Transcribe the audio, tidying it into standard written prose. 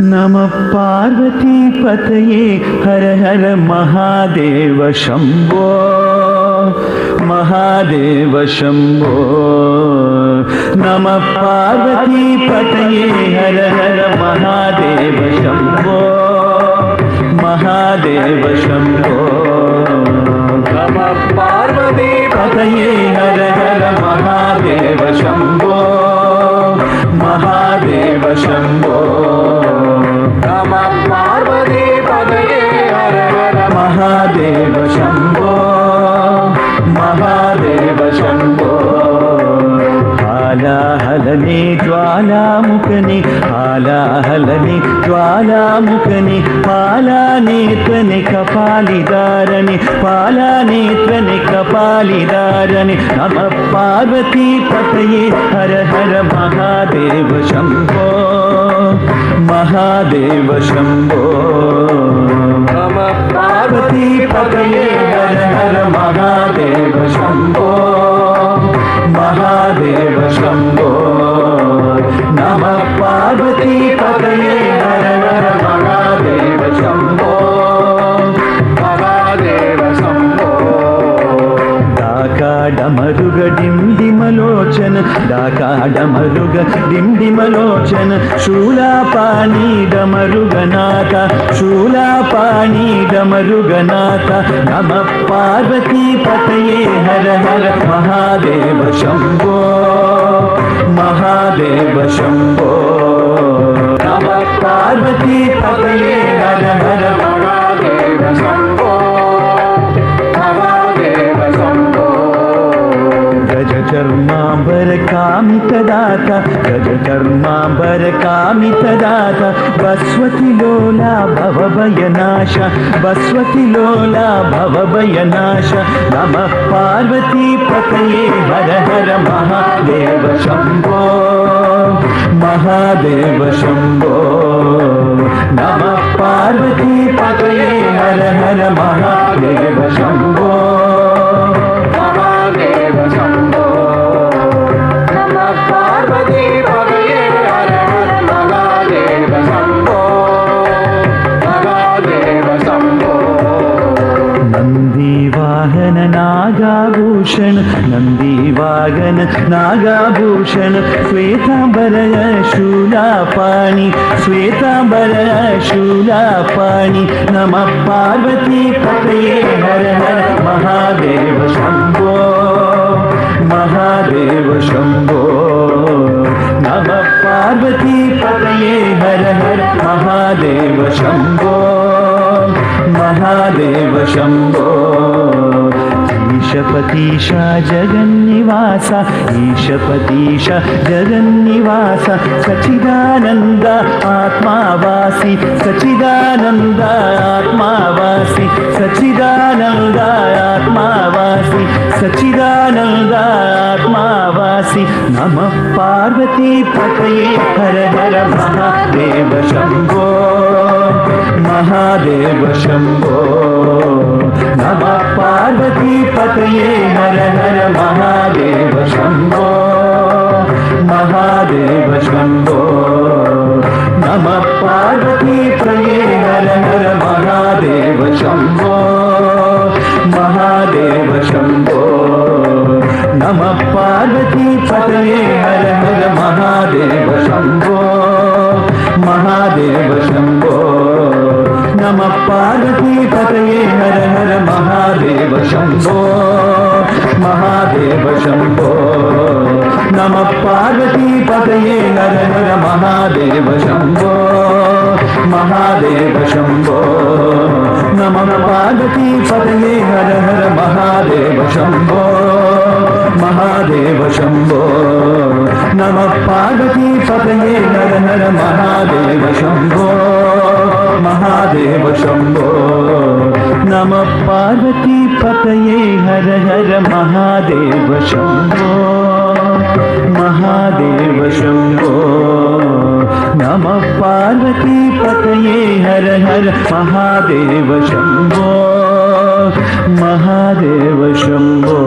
नमः पार्वती पतये हर हर महादेव शंभो महादेव शंभो। नमः पार्वती पतये हर हर महादेव शंभो महादेव शंभो। नमः पार्वती पतये हर हर महादेव शंभो महादेव शंभो। नमः पार्वती पतये हर हर महादेव शंभो महादेव शंभो। हालाहलने ज्वालामुखने हालाहलने ज्वालामुखने पालानेत्रने कपालिदारने पालानेत्रने कपालिदारने। नमः पार्वती पतये हर हर महादेव शंभो महादेव शंभो। नमः पार्वती पतये हर हर महादेव शंभो महादेव शंभो। नमः पार्वती पतये हर हर महादेव शंभो महादेव शंभो। डाका डमरुग डिम डिमलोचन डाका डमरुग डिम डिमलोचन शूलापाणी डमरुगनाथ शूलापाणी डमरुगनाथ। नमः पार्वती पतये हर हर महादेव शंभो महादेव शंभो। नमः पार्वती पतये हर हर महादेव शंभो महादेव शंभो। गज कर्मांबर कामितदाता गज कर्मांबर कामितदाता बस्वती लोला भवभयनाश बस्वती लोला भवभयनाश। नमः पार्वती पतये हर हर महादेव शंभो महादेव शंभो। नमः पार्वती पतये हर हर महादेव शंभो महादेव शंभो। नमः पार्वती पतये हर हर महादेव शंभो महादेव शंभो। नंदी वाहन नागाभूषण नंदी वाहन नागाभूषण श्वेतांबर शूलापाणि श्वेतांबर शूलापाणि। नमः पार्वती पतये हर हर महादेव शंभो महादेव शंभो। नमः पार्वती पतये हर हर महादेव शंभो महादेव शंभो। ईशपतीशा जगन्निवास ईशपतीश जगन्निवास सच्चिदानंद आत्मावासी सच्चिदानंद आत्मावासी सच्चिदानंद आत्मावासी सच्चिदानंद आत्मावासी। नमः पार्वती पतये हर हर महादेव शंभो महादेव शंभो। नमः पार्वती पतये हर हर महादेव शंभो महादेव शंभो। नमः पार्वती पतये हर हर महादेव शंभो महादेव शंभो। नमः पार्वती पतये हर हर महादेव शंभो महादेव शंभो। नमः पार्वती पतये हर हर महादेव शंभो महादेव शंभो। नमः पार्वती पतये हर हर महादेव शंभो महादेव शंभो। नमः पार्वती पतये हर हर महादेव शंभो महादेव शंभो। नमः पार्वती पतये हर हर महादेव शंभो महादेव शंभो। नमः पार्वती पतये हर हर महादेव शंभो महादेव शंभो। नमः पार्वती पतये हर हर महादेव शंभो महादेव शंभो।